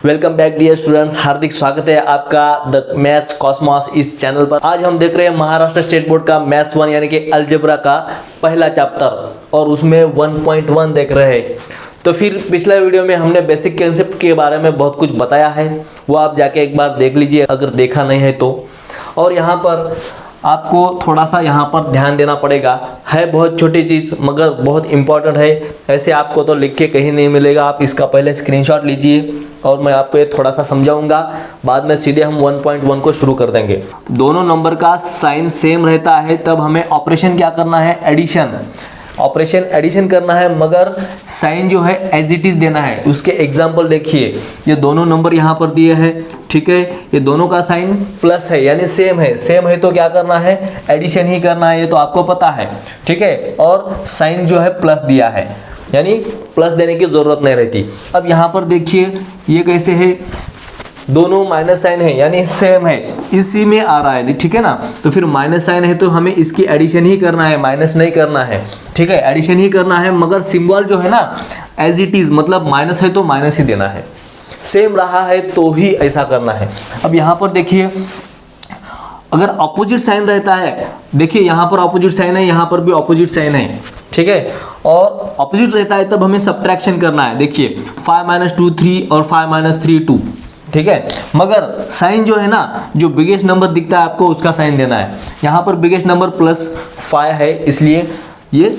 Welcome back dear students, हार्दिक स्वागत है आपका द मैथ्स कॉस्मॉस इस चैनल पर। आज हम देख रहे हैं महाराष्ट्र स्टेट बोर्ड का मैथ्स 1 यानी कि अलजेब्रा का पहला चैप्टर और उसमें 1.1 देख रहे हैं। तो फिर पिछले वीडियो में हमने बेसिक कंसेप्ट के बारे में बहुत कुछ बताया है, वो आप जाके एक बार देख लीजिए अगर देखा नहीं है तो। और यहाँ पर आपको थोड़ा सा यहाँ पर ध्यान देना पड़ेगा, है बहुत छोटी चीज़ मगर बहुत इंपॉर्टेंट है। ऐसे आपको तो लिख के कहीं नहीं मिलेगा, आप इसका पहले स्क्रीनशॉट लीजिए और मैं आपको ये थोड़ा सा समझाऊंगा, बाद में सीधे हम 1.1 को शुरू कर देंगे। दोनों नंबर का साइन सेम रहता है तब हमें ऑपरेशन क्या करना है, एडिशन। ऑपरेशन एडिशन करना है मगर साइन जो है एज इट इज देना है। उसके एग्जाम्पल देखिए, ये दोनों नंबर यहाँ पर दिए हैं, ठीक है। ये दोनों का साइन प्लस है यानी सेम है। सेम है तो क्या करना है, एडिशन ही करना है, ये तो आपको पता है, ठीक है। और साइन जो है प्लस दिया है यानी प्लस देने की जरूरत नहीं रहती। अब यहाँ पर देखिए ये कैसे है, दोनों माइनस साइन है यानी सेम है, इसी में आ रहा है, ठीक है ना। तो फिर माइनस साइन है तो हमें इसकी एडिशन ही करना है, माइनस नहीं करना है, ठीक है। एडिशन ही करना है मगर सिंबल जो है ना एज इट इज, मतलब माइनस है तो माइनस ही देना है, सेम रहा है तो ही ऐसा करना है। अब यहाँ पर देखिए अगर ऑपोजिट साइन रहता है, देखिए यहाँ पर ऑपोजिट साइन है, यहाँ पर भी ऑपोजिट साइन है, ठीक है। और ऑपोजिट रहता है तब हमें सब्ट्रैक्शन करना है। देखिए 5 - 2 3 और 5 - 3 2, ठीक है। मगर साइन जो है ना, जो बिगेस्ट नंबर दिखता है आपको उसका साइन देना है। यहाँ पर बिगेस्ट नंबर +5 है इसलिए ये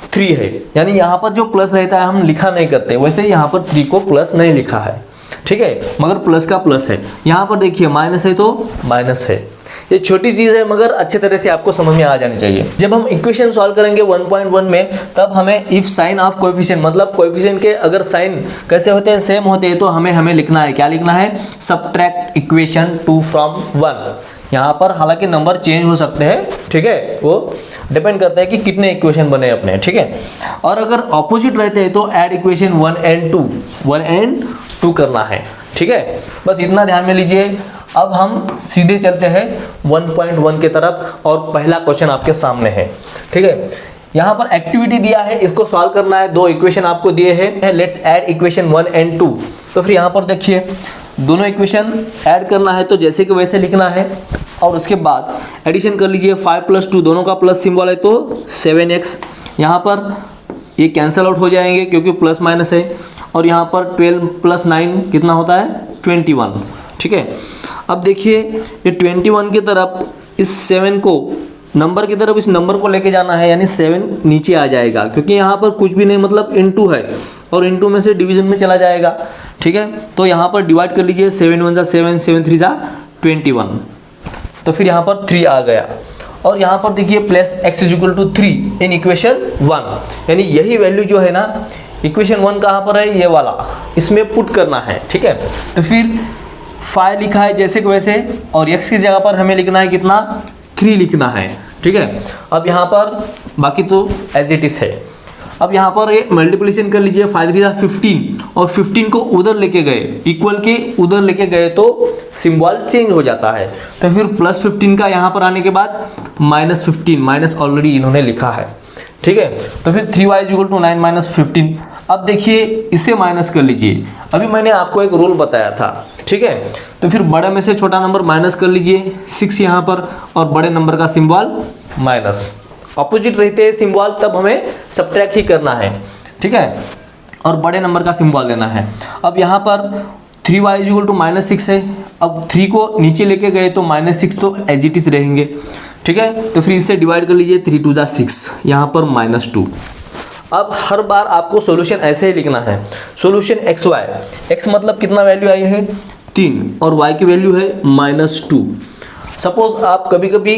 3 है, यानी यहाँ पर जो प्लस रहता है हम लिखा नहीं करते, वैसे यहाँ पर 3 को प्लस नहीं लिखा है, ठीक है, मगर प्लस का प्लस है। यहाँ पर देखिए माइनस है तो माइनस है। ये छोटी चीज़ है मगर अच्छे तरह से आपको समझ में आ जानी चाहिए। जब हम इक्वेशन सॉल्व करेंगे 1.1 में तब हमें इफ साइन ऑफ कोएफिशिएंट, मतलब कोएफिशिएंट के अगर साइन कैसे होते हैं, सेम होते हैं, तो हमें लिखना है, क्या लिखना है, सब्ट्रैक्ट इक्वेशन 2 फ्रॉम 1। यहाँ पर हालांकि नंबर चेंज हो सकते हैं, ठीक है, वो डिपेंड करता है कि कितने इक्वेशन बने अपने, ठीक है। और अगर ऑपोजिट रहते हैं तो ऐड इक्वेशन 1 and 2 करना है, ठीक है। बस इतना ध्यान में लीजिए। अब हम सीधे चलते हैं 1.1 के तरफ और पहला क्वेश्चन आपके सामने है, ठीक है। यहाँ पर एक्टिविटी दिया है, इसको सॉल्व करना है। दो इक्वेशन आपको दिए हैं, लेट्स ऐड इक्वेशन 1 and 2। तो फिर यहाँ पर देखिए दोनों इक्वेशन ऐड करना है तो जैसे कि वैसे लिखना है और उसके बाद एडिशन कर लीजिए। 5 + 2 दोनों का प्लस सिंबल है तो 7x, यहाँ पर ये कैंसिल आउट हो जाएंगे क्योंकि प्लस माइनस है। और यहाँ पर 12 + 9 कितना होता है, 21, ठीक है। अब देखिए ये 21 की तरफ इस 7 को नंबर की तरफ इस नंबर को लेके जाना है, यानी 7 नीचे आ जाएगा क्योंकि यहाँ पर कुछ भी नहीं, मतलब इनटू है और इनटू में से डिवीजन में चला जाएगा, ठीक है। तो यहाँ पर डिवाइड कर लीजिए, 7 × 1 = 7, 7 × 3 = 21। तो फिर यहाँ पर 3 आ गया। और यहाँ पर देखिए प्लस x = 3 इन इक्वेशन 1, यानी यही वैल्यू जो है ना, इक्वेशन 1 कहाँ पर है, ये वाला, इसमें पुट करना है, ठीक है। तो फिर 5 लिखा है जैसे कि वैसे और x की जगह पर हमें लिखना है कितना, 3 लिखना है, ठीक है। अब यहाँ पर बाकी तो एज इट इज है। अब यहाँ पर ये मल्टीप्लिकेशन कर लीजिए, 5 × 3 = 15 और 15 को उधर लेके गए, इक्वल के उधर लेके गए तो सिंबल चेंज हो जाता है। तो फिर +15 का यहाँ पर आने के बाद -15, माइनस ऑलरेडी इन्होंने लिखा है, ठीक है। तो फिर 3y = 9 - 15। अब देखिए इसे माइनस कर लीजिए, अभी मैंने आपको एक रूल बताया था, ठीक है। तो फिर बड़े में से छोटा नंबर माइनस कर लीजिए, 6 यहाँ पर, और बड़े नंबर का सिंबल माइनस। ऑपोजिट रहते हैं सिंबल तब हमें सब्ट्रैक्ट ही करना है, ठीक है, और बड़े नंबर का सिंबल लेना है। अब यहाँ पर 3y = -6 है। अब 3 को नीचे लेके गए तो -6 तो एज इट इज रहेंगे, ठीक है। तो फिर इससे डिवाइड कर लीजिए, 3 × 2 = 6, यहाँ पर -2। अब हर बार आपको सॉल्यूशन ऐसे ही लिखना है, सॉल्यूशन xy, x मतलब कितना वैल्यू आई है, 3, और y की वैल्यू है -2। सपोज आप कभी कभी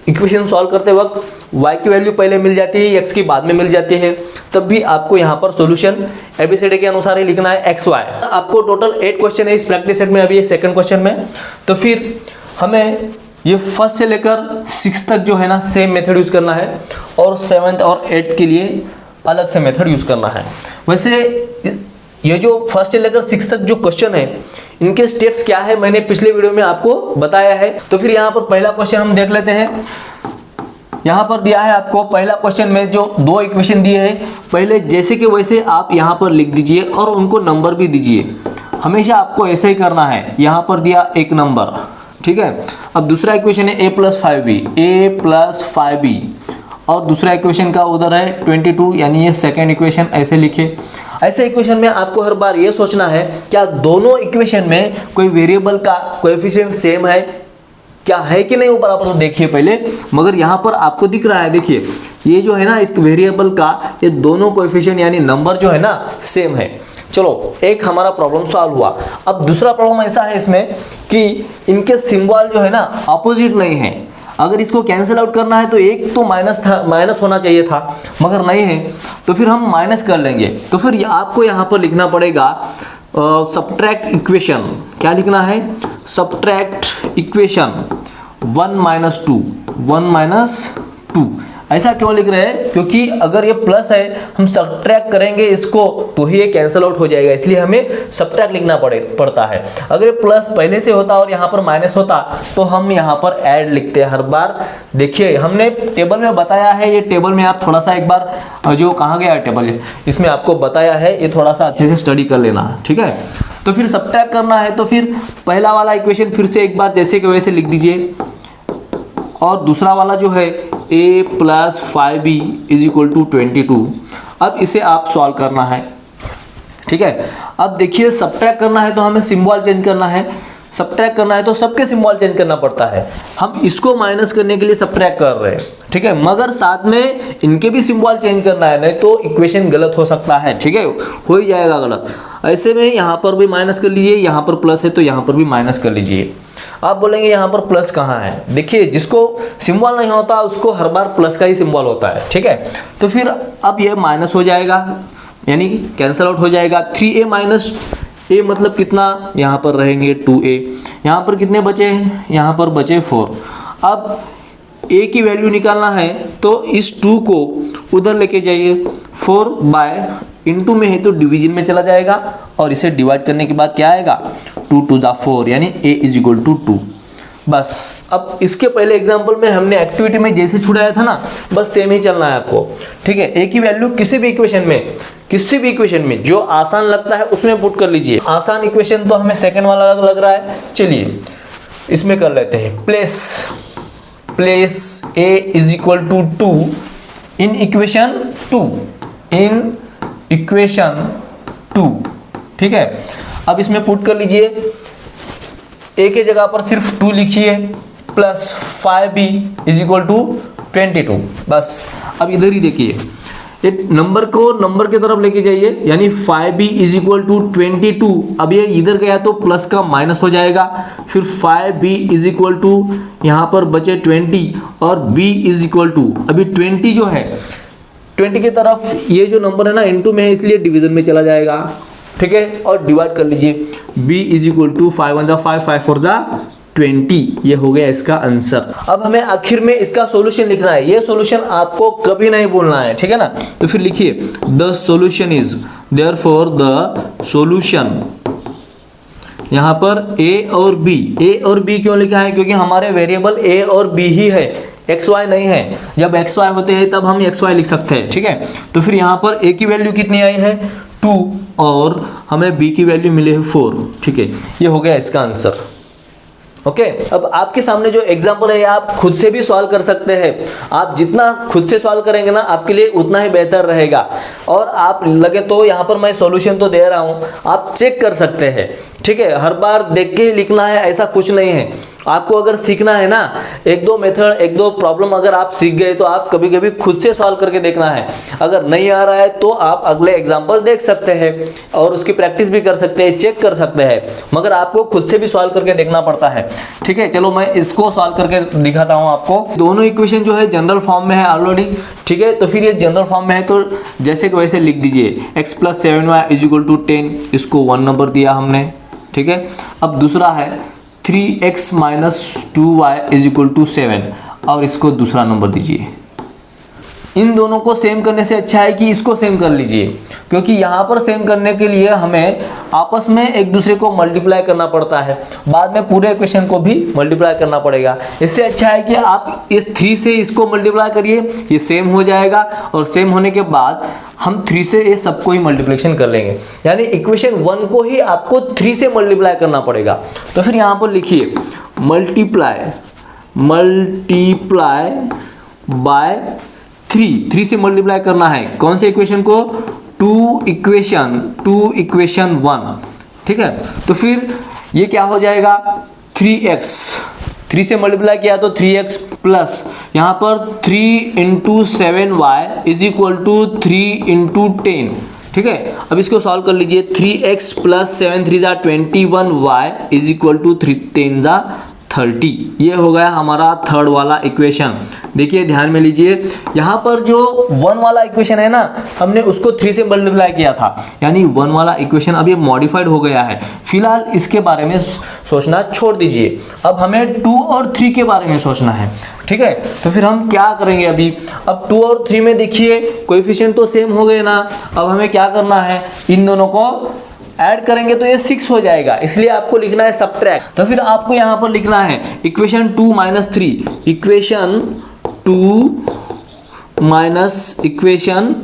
इक्वेशन सॉल्व करते वक्त y की वैल्यू पहले मिल जाती है, x की बाद में मिल जाती है, तब भी आपको यहाँ पर सॉल्यूशन एबीसीडी के अनुसार ही लिखना है xy। आपको टोटल 8 क्वेश्चन है इस प्रैक्टिस सेट में, अभी ये सेकंड क्वेश्चन में। तो फिर हमें ये फर्स्ट से लेकर 6 तक जो है ना सेम मेथड यूज करना है और 7th और 8th के लिए अलग से मेथड यूज करना है। वैसे ये जो फर्स्ट से लेकर 6 तक जो क्वेश्चन है इनके स्टेप्स क्या है मैंने पिछले वीडियो में आपको बताया है। तो फिर यहाँ पर पहला क्वेश्चन हम देख लेते हैं। यहाँ पर दिया है आपको पहला क्वेश्चन में जो 2 इक्वेशन दिए हैं, पहले जैसे कि वैसे आप यहाँ पर लिख दीजिए और उनको नंबर भी दीजिए। हमेशा आपको ऐसे ही करना है। यहाँ पर दिया एक नंबर, ठीक है। अब दूसरा इक्वेशन है a + 5b और दूसरा इक्वेशन का उधर है 22, यानी ये सेकेंड इक्वेशन ऐसे लिखे। ऐसे इक्वेशन में आपको हर बार ये सोचना है क्या दोनों इक्वेशन में कोई वेरिएबल का कोएफिशिएंट सेम है, क्या है कि नहीं वो बराबर, तो देखिए पहले। मगर यहाँ पर आपको दिख रहा है, देखिए ये जो है ना इस वेरिएबल का ये दोनों कोएफिशिएंट यानी नंबर जो है ना सेम है। चलो एक हमारा प्रॉब्लम सॉल्व हुआ। अब दूसरा प्रॉब्लम ऐसा है इसमें कि इनके सिंबल जो है ना अपोजिट नहीं है। अगर इसको कैंसिल आउट करना है तो एक तो माइनस होना चाहिए था, मगर नहीं है, तो फिर हम माइनस कर लेंगे। तो फिर आपको यहाँ पर लिखना पड़ेगा सब्ट्रैक्ट इक्वेशन। क्या लिखना है? Subtract equation 1 - 2। ऐसा क्यों लिख रहे हैं? क्योंकि अगर ये प्लस है, हम सब्ट्रैक्ट करेंगे इसको तो ही ये कैंसिल आउट हो जाएगा, इसलिए हमें सब्ट्रैक्ट लिखना पड़ता है। अगर ये प्लस पहले से होता और यहाँ पर माइनस होता तो हम यहाँ पर ऐड लिखते हैं हर बार। देखिए हमने टेबल में बताया है, ये टेबल में आप थोड़ा सा एक बार जो कहाँ गया है टेबल, इसमें आपको बताया है, ये थोड़ा सा अच्छे से स्टडी कर लेना, ठीक है। तो फिर सब्ट्रैक्ट करना है तो फिर पहला वाला इक्वेशन फिर से एक बार जैसे कि वैसे लिख दीजिए, और दूसरा वाला जो है a + 5b = 22। अब इसे आप सॉल्व करना है, ठीक है। अब देखिए सब्ट्रैक्ट करना है तो हमें सिंबल चेंज करना है, सब्ट्रैक्ट करना है तो सबके सिंबल चेंज करना पड़ता है। हम इसको माइनस करने के लिए सब्ट्रैक्ट कर रहे हैं, ठीक है, मगर साथ में इनके भी सिंबल चेंज करना है, नहीं तो इक्वेशन गलत हो सकता है, ठीक है, हो ही जाएगा गलत। ऐसे में यहाँ पर भी माइनस कर लीजिए, यहाँ पर प्लस है तो यहाँ पर भी माइनस कर लीजिए। आप बोलेंगे यहाँ पर प्लस कहाँ है? देखिए जिसको सिंबल नहीं होता उसको हर बार प्लस का ही सिंबल होता है, ठीक है। तो फिर अब ये माइनस हो जाएगा, यानी कैंसल आउट हो जाएगा। 3a - a मतलब कितना? यहाँ पर रहेंगे 2a। यहाँ पर कितने बचे? यहाँ पर बचे 4। अब a की वैल्यू निकालना है तो इस 2 को उधर लेके जाइए, 4 बाय इंटू में है तो डिवीजन में चला जाएगा, और इसे डिवाइड करने के बाद क्या आएगा? 2 to the 4, यानी a = 2। बस अब इसके पहले एग्जांपल में हमने एक्टिविटी में जैसे छुड़ाया था ना, बस सेम ही चलना है आपको, ठीक है। a की वैल्यू किसी भी इक्वेशन में जो आसान लगता है उसमें पुट कर लीजिए। आसान इक्वेशन तो हमें सेकंड वाला लग रहा है, चलिए इसमें कर लेते हैं। प्लेस a = 2 इन इक्वेशन 2, ठीक है। अब इसमें पुट कर लीजिए, a के जगह पर सिर्फ 2 लिखिए, प्लस 5b = 22। बस अब इधर ही देखिए, ये नंबर को नंबर की तरफ लेके जाइए, यानी 5b = 22। अब ये इधर गया तो प्लस का माइनस हो जाएगा, फिर 5b = यहाँ पर बचे 20 और b = अभी 20 जो है 20 की तरफ ये जो नंबर है ना इनटू में है, इसलिए डिवीजन में चला जाएगा, ठीक है। और डिवाइड कर लीजिए, b = 5 × 5 5 × 20। ये हो गया इसका आंसर। अब हमें आखिर में इसका सॉल्यूशन लिखना है। ये सॉल्यूशन आपको कभी नहीं भूलना है, ठीक है ना। तो फिर लिखिए the solution is, therefore the solution, यहाँ पर a और b क्यों लिखा है? क्योंकि हमारे वेरिएबल a और b ही है, xy नहीं है। जब xy होते हैं तब हम xy लिख सकते हैं, ठीक है। तो फिर यहाँ पर a की वैल्यू कितनी आई है? 2, और हमें b की वैल्यू मिले है 4, ठीक है। ये हो गया इसका आंसर, ओके। अब आपके सामने जो एग्जाम्पल है आप खुद से भी सॉल्व कर सकते हैं। आप जितना खुद से सॉल्व करेंगे ना आपके लिए उतना ही बेहतर रहेगा। और आप लगे तो यहाँ पर मैं सॉल्यूशन तो दे रहा हूँ, आप चेक कर सकते हैं, ठीक है। हर बार देख के ही लिखना है ऐसा कुछ नहीं है। आपको अगर सीखना है ना, एक दो मेथड, एक दो प्रॉब्लम अगर आप सीख गए तो आप कभी कभी खुद से सॉल्व करके देखना है। अगर नहीं आ रहा है तो आप अगले एग्जाम्पल देख सकते हैं और उसकी प्रैक्टिस भी कर सकते हैं, चेक कर सकते हैं, मगर आपको खुद से भी सॉल्व करके देखना पड़ता है, ठीक है। चलो मैं इसको सॉल्व करके दिखाता हूँ आपको। दोनों इक्वेशन जो है जनरल फॉर्म में है ऑलरेडी, ठीक है। तो फिर ये जनरल फॉर्म में है तो जैसे कि वैसे लिख दीजिए, x + 7y = 10, इसको 1 नंबर दिया हमने, ठीक है। अब दूसरा है 3x - 2y = 7, और इसको दूसरा नंबर दीजिए। इन दोनों को सेम करने से अच्छा है कि इसको सेम कर लीजिए, क्योंकि यहाँ पर सेम करने के लिए हमें आपस में एक दूसरे को मल्टीप्लाई करना पड़ता है, बाद में पूरे इक्वेशन को भी मल्टीप्लाई करना पड़ेगा। इससे अच्छा है कि आप इस 3 से इसको मल्टीप्लाई करिए, ये सेम हो जाएगा, और सेम होने के बाद हम 3 से ये सबको ही मल्टीप्लिकेशन कर लेंगे, यानी इक्वेशन 1 को ही आपको 3 से मल्टीप्लाई करना पड़ेगा। तो फिर यहाँ पर लिखिए मल्टीप्लाई बाय 3 से मल्टीप्लाई करना है कौन से इक्वेशन को, 2 इक्वेशन 1, ठीक है। तो फिर ये क्या हो जाएगा 3x, 3 से मल्टीप्लाई किया तो 3x प्लस यहाँ पर 3 × 7y इज इक्वल टू 3 × 10, ठीक है। अब इसको सॉल्व कर लीजिए, 3x plus 7 3 = 21y is equal to 3 10 = 30। ये हो गया हमारा थर्ड वाला इक्वेशन। देखिए ध्यान में लीजिए, यहाँ पर जो 1 वाला इक्वेशन है ना, हमने उसको 3 से मल्टीप्लाई किया था, यानी 1 वाला इक्वेशन अब ये मॉडिफाइड हो गया है। फिलहाल इसके बारे में सोचना छोड़ दीजिए, अब हमें 2 और 3 के बारे में सोचना है, ठीक है। तो फिर हम क्या करेंगे अभी, अब 2 और 3 में देखिए कोएफिशिएंट तो सेम हो गए ना, अब हमें क्या करना है, इन दोनों को ऐड करेंगे तो ये 6 हो जाएगा, इसलिए आपको लिखना है सबट्रैक्ट। तो फिर आपको यहाँ पर लिखना है इक्वेशन 2 - 3, इक्वेशन 2 - इक्वेशन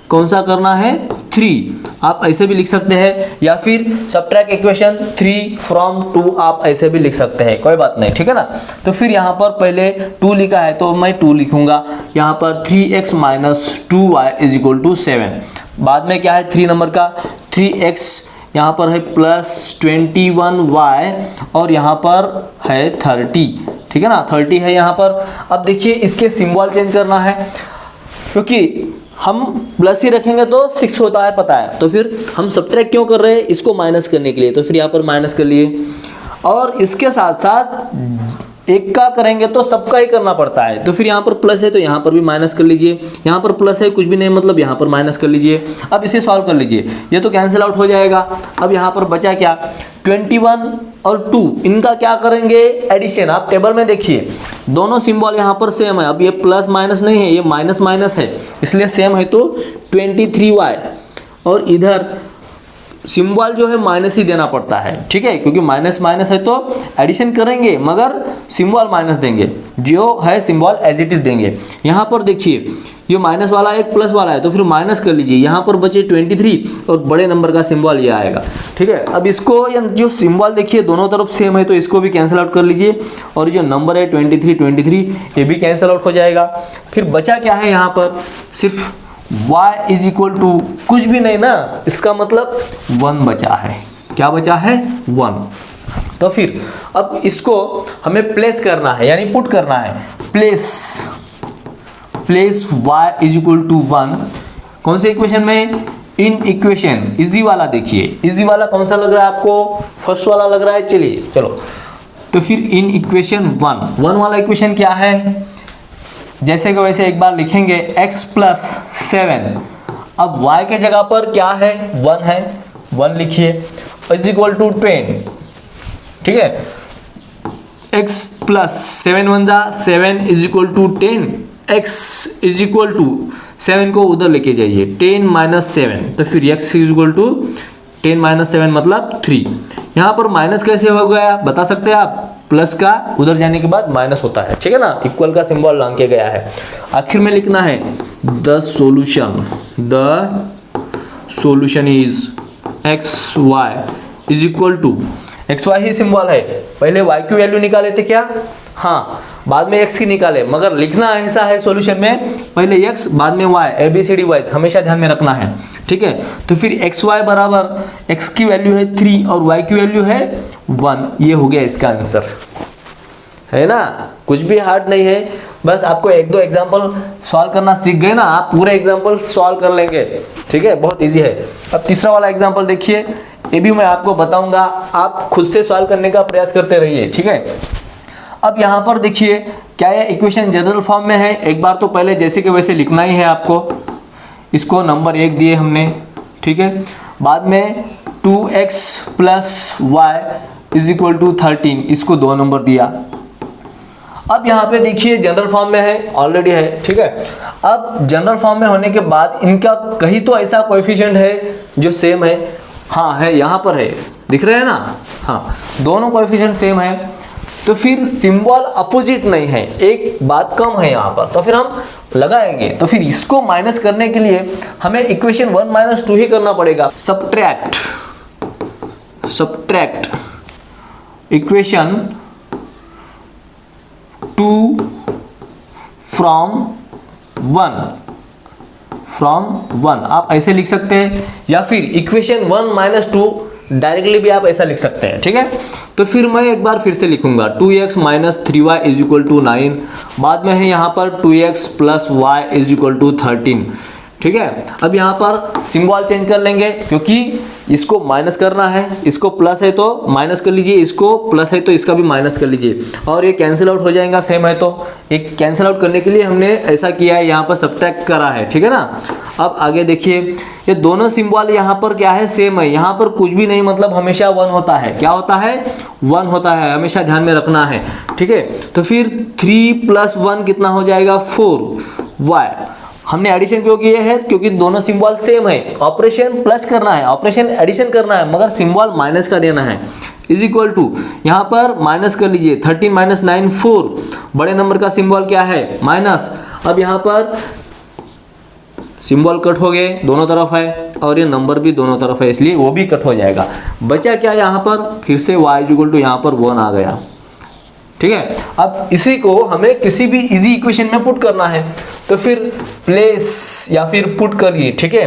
कौन सा करना है 3, आप ऐसे भी लिख सकते हैं, या फिर सबट्रैक्ट इक्वेशन 3 फ्रॉम 2 आप ऐसे भी लिख सकते हैं, कोई बात नहीं, ठीक है ना। तो फिर यहाँ पर पहले 2 लिखा है तो मैं 2 लिखूंगा, यहाँ पर 3x - 2y = 7, बाद में क्या है 3 नंबर का 3x, यहाँ पर है प्लस 21y और यहाँ पर है 30, ठीक है ना, 30 है यहाँ पर। अब देखिए इसके सिंबल चेंज करना है, क्योंकि हम प्लस ही रखेंगे तो 6 होता है पता है, तो फिर हम सबट्रैक्ट क्यों कर रहे हैं, इसको माइनस करने के लिए, तो फिर यहाँ पर माइनस कर लिए, और इसके साथ साथ एक का करेंगे तो सबका ही करना पड़ता है, तो फिर यहाँ पर प्लस है तो यहाँ पर भी माइनस कर लीजिए, यहाँ पर प्लस है कुछ भी नहीं मतलब यहाँ पर माइनस कर लीजिए। अब इसे सॉल्व कर लीजिए, ये तो कैंसिल आउट हो जाएगा। अब यहाँ पर बचा क्या 21 और 2, इनका क्या करेंगे एडिशन। आप टेबल में देखिए दोनों सिंबल यहाँ पर सेम है, अब ये प्लस माइनस नहीं है, ये माइनस माइनस है, इसलिए सेम है, तो 23y, और इधर सिंबल जो है माइनस ही देना पड़ता है, ठीक है, क्योंकि माइनस माइनस है तो एडिशन करेंगे मगर सिंबल माइनस देंगे, जो है सिंबल एज इट इज देंगे। यहाँ पर देखिए ये माइनस वाला है प्लस वाला है, तो फिर माइनस कर लीजिए, यहाँ पर बचे 23 और बड़े नंबर का सिंबल ये आएगा, ठीक है। अब इसको जो सिंबल देखिए दोनों तरफ सेम है तो इसको भी कैंसिल आउट कर लीजिए, और जो नंबर है 23 ये भी कैंसिल आउट हो जाएगा। फिर बचा क्या है यहाँ पर सिर्फ y = कुछ भी नहीं ना, इसका मतलब 1 बचा है, क्या बचा है 1। तो फिर अब इसको हमें प्लेस करना है, यानी पुट करना है, प्लेस y = 1 कौन से इक्वेशन में, इन इक्वेशन इजी वाला। देखिए इजी वाला कौन सा लग रहा है आपको, फर्स्ट वाला लग रहा है, चलिए चलो। तो फिर इन इक्वेशन 1 वाला इक्वेशन क्या है, जैसे कि वैसे एक बार लिखेंगे x + 7, अब y के जगह पर क्या है 1 है, 1 लिखिए, = 10, ठीक है। x + 7 × 1 = 7 = 10, x = 7 को उधर लेके जाइए, 10 - 7, तो फिर x = 10 - 7 मतलब 3। यहाँ पर माइनस कैसे हो गया बता सकते हैं आप, प्लस का उधर जाने के बाद माइनस होता है, ठीक है ना, इक्वल का सिंबल लांग के गया है। आखिर में लिखना है the solution is xy = xy he symbol है, पहले y की वैल्यू निकाले थे क्या, हाँ, बाद में x की निकाले, मगर लिखना ऐसा है सॉल्यूशन में पहले x बाद में y, ABCD वाइज हमेशा ध्यान में रखना है, ठीक है। तो फिर xy बराबर x की वैल्यू है 3 और y की वैल्यू है 1, ये हो गया इसका आंसर, है ना, कुछ भी हार्ड नहीं है, बस आपको 1-2 एग्जांपल सॉल्व करना सीख गए ना, आप पूरे एग्जांपल सॉल्व कर लेंगे, ठीक है, बहुत इजी है। अब तीसरा वाला एग्जांपल देखिए, ये भी मैं आपको बताऊंगा, आप खुद से सॉल्व करने का प्रयास करते रहिए, ठीक है। अब यहाँ पर देखिए क्या ये इक्वेशन जनरल फॉर्म में है, एक बार तो पहले जैसे कि वैसे लिखना ही है आपको, इसको नंबर 1 दिए हमने, ठीक है, बाद में 2x + y = 13, इसको 2 नंबर दिया। अब यहाँ पे देखिए जनरल फॉर्म में है, ऑलरेडी है, ठीक है। अब जनरल फॉर्म में होने के बाद इनका कहीं तो ऐसा कोएफिशिएंट है जो सेम है, हाँ है, यहाँ पर है, दिख रहे हैं ना, हाँ दोनों कोएफिशिएंट सेम है, तो फिर सिंबल अपोजिट नहीं है, एक बात कम है यहाँ पर, तो फिर हम लगाएंगे। तो फिर इसको माइनस करने के लिए हमें इक्वेशन 1 - 2 ही करना पड़ेगा। सब्ट्रैक्ट इक्वेशन 2 फ्रॉम 1 आप ऐसे लिख सकते हैं, या फिर इक्वेशन 1 - 2 डायरेक्टली भी आप ऐसा लिख सकते हैं, ठीक है। तो फिर मैं एक बार फिर से लिखूंगा 2x - 3y = 9, बाद में है यहाँ पर 2x + y = 13, ठीक है। अब यहाँ पर सिंबल चेंज कर लेंगे, क्योंकि इसको माइनस करना है, इसको प्लस है तो माइनस कर लीजिए, इसको प्लस है तो इसका भी माइनस कर लीजिए, और ये कैंसिल आउट हो जाएगा, सेम है तो ये कैंसिल आउट करने के लिए हमने ऐसा किया है, यहाँ पर सब्ट्रैक्ट करा है, ठीक है ना। अब आगे देखिए, ये दोनों सिंबल यहाँ पर क्या है, सेम है, यहाँ पर कुछ भी नहीं, मतलब हमेशा 1 होता है, क्या होता है, 1 होता है, हमेशा ध्यान में रखना है, ठीक है। तो फिर 3 + 1 कितना हो जाएगा, 4y। हमने एडिशन क्यों किए हैं, क्योंकि दोनों सिंबल सेम है, ऑपरेशन प्लस करना है, ऑपरेशन एडिशन करना है, मगर सिंबल माइनस का देना है, = यहाँ पर माइनस कर लीजिए, 13 - 9 4, बड़े नंबर का सिंबल क्या है, माइनस। अब यहाँ पर सिंबल कट हो गए, दोनों तरफ है, और ये नंबर भी दोनों तरफ है, इसलिए वो भी कट हो जाएगा। बचा क्या यहाँ पर, फिर से y = यहाँ पर 1 आ गया, ठीक है। अब इसी को हमें किसी भी इजी इक्वेशन में पुट करना है, तो फिर प्लेस या फिर पुट करिए, ठीक है।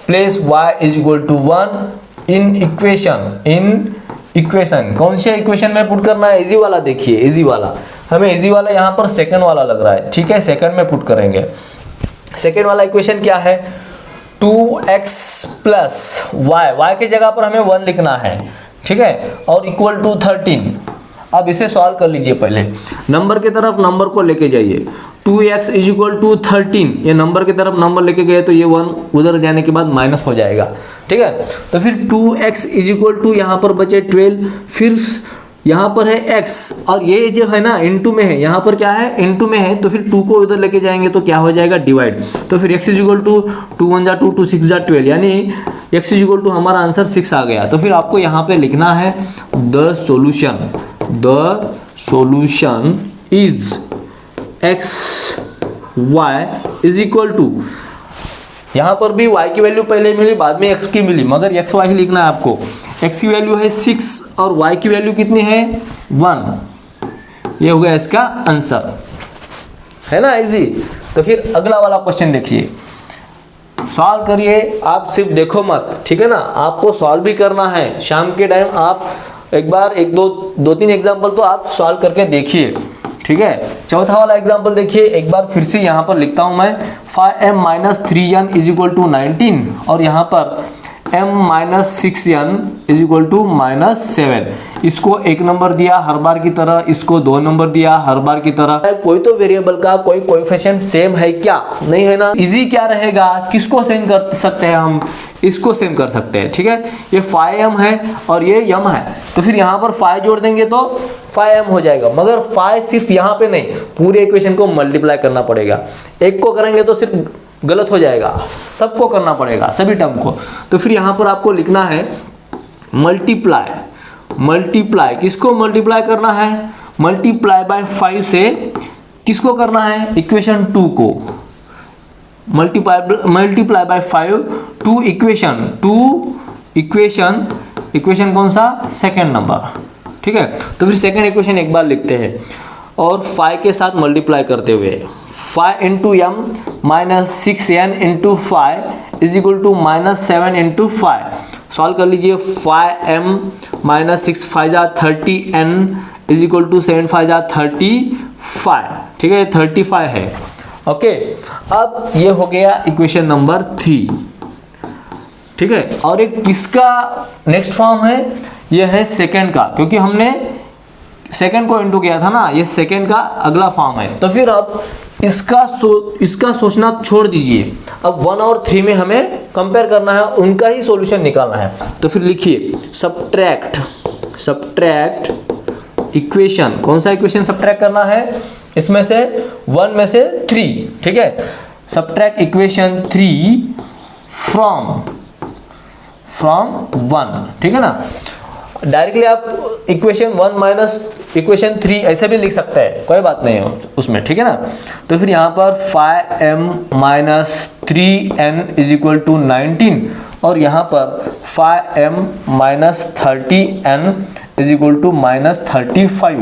प्लेस y = 1 इन इक्वेशन, कौन से इक्वेशन में पुट करना है, इजी वाला, देखिए इजी वाला, हमें इजी वाला यहाँ पर सेकंड वाला लग रहा है, ठीक है, सेकंड में पुट करेंगे। सेकंड वाला इक्वेशन क्या है, 2x + y की जगह पर हमें 1 लिखना है, ठीक है, और = 13। अब इसे सॉल्व कर लीजिए, पहले नंबर की तरफ नंबर को लेके जाइए, 2x = 13, ये नंबर की तरफ नंबर लेके गए तो ये 1 उधर जाने के बाद माइनस हो जाएगा, ठीक है। तो फिर 2x = यहाँ पर बचे 12, फिर यहाँ पर है x, और ये जो है ना इनटू में है, यहाँ पर क्या है, इनटू में है, तो फिर 2 को उधर लेके जाएंगे तो क्या हो जाएगा, डिवाइड। तो फिर x = 2 × 1 = 2, 2 × 6 = 12, यानी x = हमारा आंसर 6 आ गया। तो फिर आपको यहाँ पे लिखना है the solution is x y = यहाँ पर भी y की वैल्यू पहले मिली, बाद में x की मिली, मगर x y ही लिखना है आपको। x की वैल्यू है 6 और y की वैल्यू कितनी है, 1। ये हो गया इसका आंसर, है ना, इजी। तो फिर अगला वाला क्वेश्चन देखिए, सॉल्व करिए, आप सिर्फ देखो मत, ठीक है ना, आपको सॉल्व भी करना है। शाम के टाइम आप एक बार 2-3 एग्जाम्पल तो आप सॉल्व करके देखिए, ठीक है। चौथा वाला एग्जाम्पल देखिए, एक बार फिर से यहाँ पर लिखता हूँ मैं, 5m - 3n = 19, और यहाँ पर m - 6n = -7। इसको 1 नंबर दिया हर बार की तरह, इसको 2 नंबर दिया हर बार की तरह। कोई तो वेरिएबल का कोई कोएफिशिएंट सेम है क्या, नहीं है ना। इजी क्या रहेगा, किसको सेम कर सकते हैं हम, इसको सेम कर सकते हैं, ठीक है। ये 5m है और ये m है, तो फिर यहाँ पर 5 जोड़ देंगे तो 5m हो जाएगा, मगर 5 सिर्फ यहाँ पे नहीं, पूरे इक्वेशन को मल्टीप्लाई करना पड़ेगा। एक को करेंगे तो सिर्फ गलत हो जाएगा, सबको करना पड़ेगा, सभी टर्म को। तो फिर यहाँ पर आपको लिखना है मल्टीप्लाई, किसको मल्टीप्लाई करना है, मल्टीप्लाई बाय 5 से किसको करना है, इक्वेशन 2 को मल्टीप्लाई बाय 5 टू इक्वेशन कौन सा, सेकेंड नंबर, ठीक है। तो फिर सेकेंड इक्वेशन एक बार लिखते हैं, और 5 के साथ मल्टीप्लाई करते हुए 5 × m - 6n × 5 = -7 × 5। सॉल्व कर लीजिए, 5m - 6 5 = 30n = 7 5 = 35, ठीक है, 35 है, ओके। अब ये हो गया इक्वेशन नंबर 3, ठीक है। और एक किसका नेक्स्ट फॉर्म है, ये है सेकंड का, क्योंकि हमने सेकंड को इंटू किया था ना, ये सेकंड का अगला फॉर्म है। तो फिर अब इसका सोचना छोड़ दीजिए, अब 1 और 3 में हमें कंपेयर करना है, उनका ही सॉल्यूशन निकालना है। तो फिर लिखिए सब्ट्रैक्ट इक्वेशन, कौन सा इक्वेशन सब्ट्रैक्ट करना है, इसमें से 1 में से 3, ठीक है। सब्ट्रैक्ट इक्वेशन 3 फ्रॉम 1, ठीक है ना। डायरेक्टली आप इक्वेशन 1 माइनस इक्वेशन 3 ऐसे भी लिख सकते हैं, कोई बात नहीं है उसमें, ठीक है ना। तो फिर यहाँ पर 5m minus 3n is equal to 19 और यहाँ पर 5m minus 30n is equal to minus 35,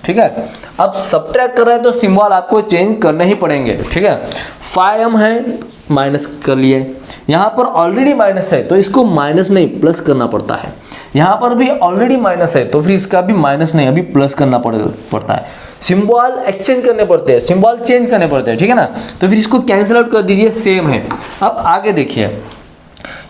ठीक है। अब सब्ट्रैक्ट कर रहे हैं तो सिंबल आपको चेंज करने ही पड़ेंगे, ठीक है। 5m है, माइनस कर लिए, यहाँ पर ऑलरेडी माइनस है तो इसको माइनस नहीं प्लस करना पड़ता है। यहाँ पर भी ऑलरेडी माइनस है तो फिर इसका भी माइनस नहीं अभी प्लस करना पड़ता है। सिंबल एक्सचेंज करने पड़ते हैं, सिंबल चेंज करने पड़ते हैं, ठीक है ना। तो फिर इसको कैंसिल आउट कर दीजिए, सेम है। अब आगे देखिए,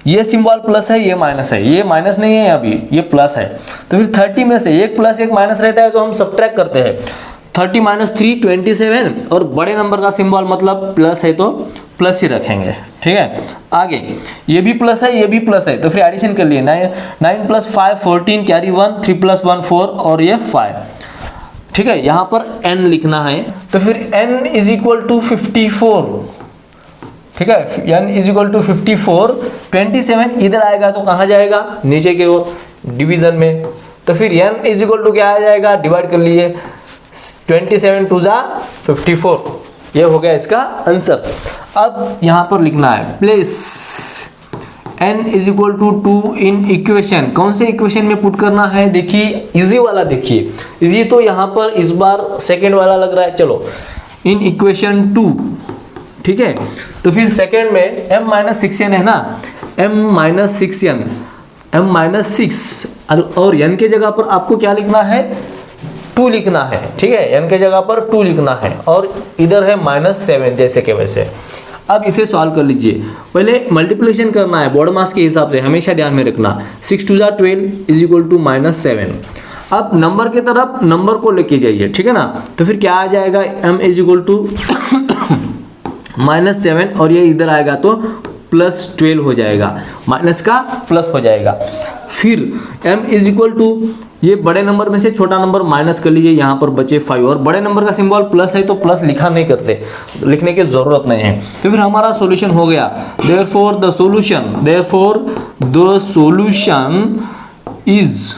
ये सिंबल प्लस है, ये माइनस है, ये माइनस नहीं है अभी, ये प्लस है। तो फिर 30 में से एक प्लस एक माइनस रहता है तो हम सब्ट्रैक्ट करते हैं। 30 माइनस 3 27 और बड़े नंबर का सिंबल मतलब प्लस है तो प्लस ही रखेंगे, ठीक है। आगे ये भी प्लस है, ये भी प्लस है तो फिर एडिशन कर लिए। 9 प्लस 5 14 कैरी 1, 3 प्लस 1 4 और ये 5, ठीक है। यहाँ पर n लिखना है तो फिर n इज इक्वल टू 54, ठीक है। n is equal to 54। 27 इधर आएगा तो कहाँ जाएगा, नीचे की ओर डिवीजन में। तो फिर n इज इक्वल टू क्या आ जाएगा, डिवाइड कर लीजिए, 27 2 जा 54, ये हो गया इसका आंसर। अब यहाँ पर लिखना है place n is equal to 2 in equation. कौन से इक्वेशन में पुट करना है, देखिए इजी वाला, देखिए इजी तो यहाँ पर इस बार सेकेंड वाला लग रहा है, चलो इन इक्वेशन 2, ठीक है। तो फिर सेकेंड में m माइनस 6n है ना, m minus 6n, m minus 6 और n के जगह पर आपको क्या लिखना है, 2 लिखना है, ठीक है। n के जगह पर 2 लिखना है और इधर है माइनस 7 जैसे के वैसे। अब इसे सॉल्व कर लीजिए, पहले मल्टीप्लिकेशन करना है बोर्ड मास के हिसाब से, हमेशा ध्यान में रखना। 6 2 12 इज इक्वल टू माइनस 7। अब नंबर के तरफ नंबर को लेके जाइए, ठीक है ना। तो फिर क्या आ जाएगा, m is equal to minus 7 और ये इधर आएगा तो प्लस 12 हो जाएगा, माइनस का प्लस हो जाएगा। फिर m इज इक्वल टू ये बड़े नंबर में से छोटा नंबर माइनस कर लीजिए, यहाँ पर बचे 5 और बड़े नंबर का सिंबल प्लस है तो प्लस लिखा नहीं करते, लिखने की जरूरत नहीं है। तो फिर हमारा सॉल्यूशन हो गया। देयरफॉर द सॉल्यूशन इज,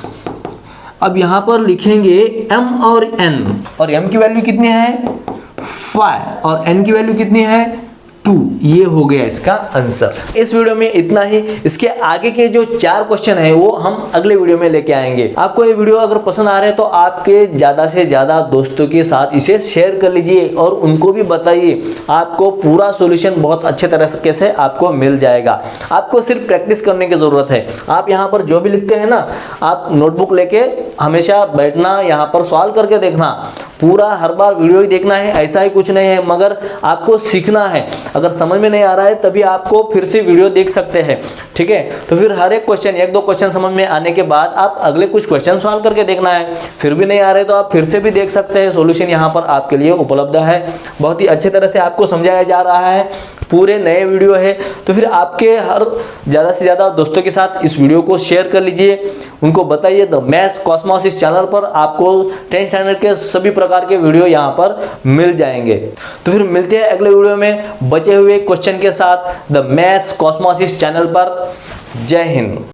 अब यहाँ पर लिखेंगे m और n, और m की वैल्यू कितनी है 5 और n की वैल्यू कितनी है 2, ये हो गया इसका आंसर। इस वीडियो में इतना ही। इसके आगे के जो 4 क्वेश्चन है वो हम अगले वीडियो में लेके आएंगे। आपको ये वीडियो अगर पसंद आ रहा है तो आपके ज़्यादा से ज़्यादा दोस्तों के साथ इसे शेयर कर लीजिए और उनको भी बताइए, आपको पूरा सॉल्यूशन बहुत अच्छे तरीके से आपको मिल जाएगा। आपको सिर्फ प्रैक्टिस करने की ज़रूरत है। आप यहाँ पर जो भी लिखते हैं ना, आप नोटबुक लेके हमेशा बैठना, यहाँ पर सॉल्व करके देखना, पूरा हर बार वीडियो ही देखना है ऐसा ही कुछ नहीं है, मगर आपको सीखना है। अगर समझ में नहीं आ रहा है तभी आपको फिर से वीडियो देख सकते हैं, ठीक है। तो फिर हर एक क्वेश्चन, 1-2 क्वेश्चन समझ में आने के बाद आप अगले कुछ क्वेश्चन सॉल्व करके देखना है। फिर भी नहीं आ रहे तो आप फिर से भी देख सकते हैं, सॉल्यूशन यहाँ पर आपके लिए उपलब्ध है। बहुत ही अच्छे तरह से आपको समझाया जा रहा है, पूरे नए वीडियो है। तो फिर आपके हर ज़्यादा से ज़्यादा दोस्तों के साथ इस वीडियो को शेयर कर लीजिए, उनको बताइए द मैथ्स कॉस्मोस इस चैनल पर आपको 10th स्टैंडर्ड के सभी प्रकार के वीडियो यहाँ पर मिल जाएंगे। तो फिर मिलते हैं अगले वीडियो में बचे हुए क्वेश्चन के साथ द मैथ्स कॉस्मोस इस चैनल पर। जय हिंद।